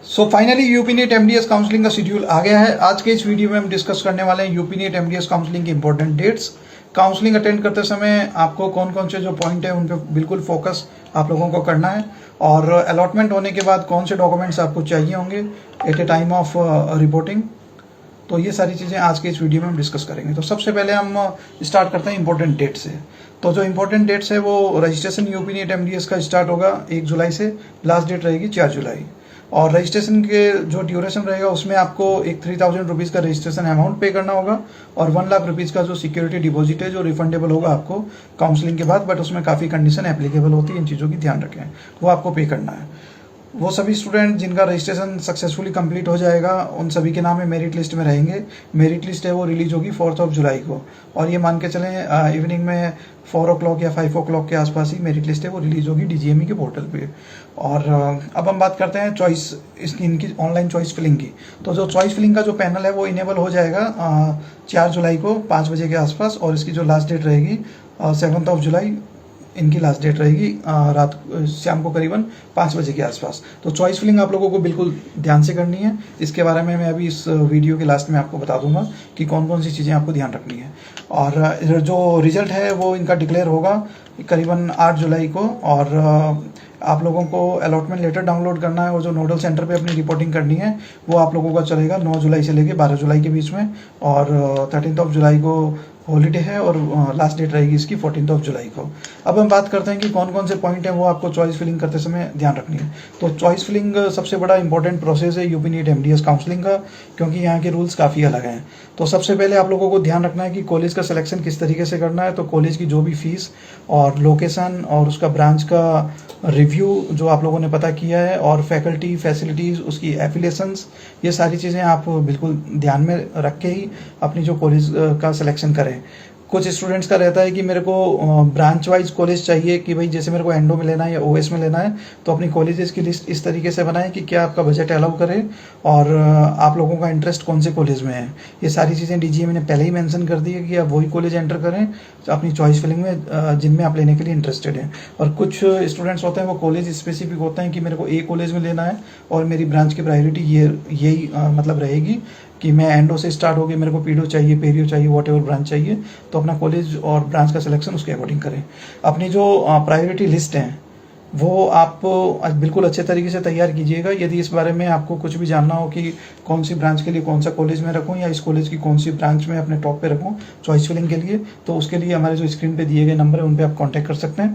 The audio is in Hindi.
सो finally UP NEET MDS counselling का शेड्यूल आ गया है। आज के इस वीडियो में हम डिस्कस करने वाले हैं यूपी नीट एमडीएस काउंसलिंग के इंपॉर्टेंट डेट्स। काउंसलिंग अटेंड करते समय आपको कौन कौन से जो पॉइंट है उन पर बिल्कुल फोकस आप लोगों को करना है, और अलॉटमेंट होने के बाद कौन से डॉक्यूमेंट्स आपको चाहिए होंगे at a time of reporting. तो ये सारी चीज़ें आज के इस वीडियो में हम डिस्कस करेंगे। तो सबसे पहले हम स्टार्ट करते हैं इंपॉर्टेंट डेट से। तो जो इंपॉर्टेंट डेट्स है वो रजिस्ट्रेशन यूपी नीट एमडीएस का स्टार्ट होगा 1 जुलाई से, लास्ट डेट रहेगी 4 जुलाई। और रजिस्ट्रेशन के जो ड्यूरेशन रहेगा उसमें आपको एक 3000 रुपीज़ का रजिस्ट्रेशन अमाउंट पे करना होगा, और 1 लाख रुपीज़ का जो सिक्योरिटी डिपॉजिट है जो रिफंडेबल होगा आपको काउंसलिंग के बाद, बट उसमें काफ़ी कंडीशन एप्लीकेबल होती है, इन चीज़ों की ध्यान रखें, वो आपको पे करना है। वो सभी स्टूडेंट जिनका रजिस्ट्रेशन सक्सेसफुली कंप्लीट हो जाएगा उन सभी के नाम मेरिट लिस्ट में रहेंगे। मेरिट लिस्ट है वो रिलीज होगी 4 जुलाई को, और ये मान के चलें इवनिंग में 4 o'clock या 5 o'clock के आसपास ही मेरिट लिस्ट है वो रिलीज होगी डीजीएमई के पोर्टल पे। और अब हम बात करते हैं चॉइस इनकी ऑनलाइन चॉइस फिलिंग की। तो जो चॉइस फिलिंग का जो पैनल है वो इनेबल हो जाएगा 4 जुलाई को 5 बजे के आसपास, और इसकी जो लास्ट डेट रहेगी 7 जुलाई इनकी लास्ट डेट रहेगी रात शाम को करीबन 5 बजे के आसपास। तो चॉइस फिलिंग आप लोगों को बिल्कुल ध्यान से करनी है। इसके बारे में मैं अभी इस वीडियो के लास्ट में आपको बता दूंगा कि कौन कौन सी चीज़ें आपको ध्यान रखनी है। और जो रिजल्ट है वो इनका डिक्लेयर होगा करीबन 8 जुलाई को, और आप लोगों को अलॉटमेंट लेटर डाउनलोड करना है और जो नोडल सेंटर पे अपनी रिपोर्टिंग करनी है वो आप लोगों का चलेगा 9 जुलाई से लेकर 12 जुलाई के बीच में, और 13 जुलाई को हॉलीडे है, और लास्ट डेट रहेगी इसकी 14 जुलाई को। अब हम बात करते हैं कि कौन कौन से पॉइंट हैं वो आपको चॉइस फिलिंग करते समय ध्यान रखनी है। तो चॉइस फिलिंग सबसे बड़ा इंपॉर्टेंट प्रोसेस है यूपी नीट एमडीएस काउंसलिंग का, क्योंकि यहाँ के रूल्स काफ़ी अलग हैं। तो सबसे पहले आप लोगों को ध्यान रखना है कि कॉलेज का सिलेक्शन किस तरीके से करना है। तो कॉलेज की जो भी फीस और लोकेशन और उसका ब्रांच का रिव्यू जो आप लोगों ने पता किया है, और फैकल्टी फैसिलिटीज़ उसकी एफिलिएशंस, ये सारी चीज़ें आप बिल्कुल ध्यान में रख के ही अपनी जो कॉलेज का सिलेक्शन करें। कुछ स्टूडेंट्स का रहता है कि मेरे को ब्रांच वाइज कॉलेज चाहिए, कि भाई जैसे मेरे को एंडो में लेना है या ओएस में लेना है, तो अपनी कॉलेजेस की लिस्ट इस तरीके से बनाएं कि क्या आपका बजट अलाउ करे और आप लोगों का इंटरेस्ट कौन से कॉलेज में है। ये सारी चीज़ें डीजीएमई ने पहले ही मेंशन कर दी है कि आप वही कॉलेज एंटर करें अपनी चॉइस फिलिंग में जिनमें आप लेने के लिए इंटरेस्टेड हैं। और कुछ स्टूडेंट्स होते हैं वो कॉलेज स्पेसिफिक होते हैं कि मेरे को ए कॉलेज में लेना है और मेरी ब्रांच की प्रायोरिटी यही मतलब रहेगी कि मैं एंडो से स्टार्ट होगी, मेरे को पीडो चाहिए, पेरियो चाहिए, वॉट एवर ब्रांच चाहिए। तो अपना कॉलेज और ब्रांच का सिलेक्शन उसके अकॉर्डिंग करें। अपनी जो प्रायोरिटी लिस्ट है वो आप बिल्कुल अच्छे तरीके से तैयार कीजिएगा। यदि इस बारे में आपको कुछ भी जानना हो कि कौन सी ब्रांच के लिए कौन सा कॉलेज में रखूं, या इस कॉलेज की कौन सी ब्रांच में अपने टॉप पे रखूं चॉइस फिलिंग के लिए, तो उसके लिए हमारे जो स्क्रीन पे दिए गए नंबर है उन पे आप कांटेक्ट कर सकते हैं।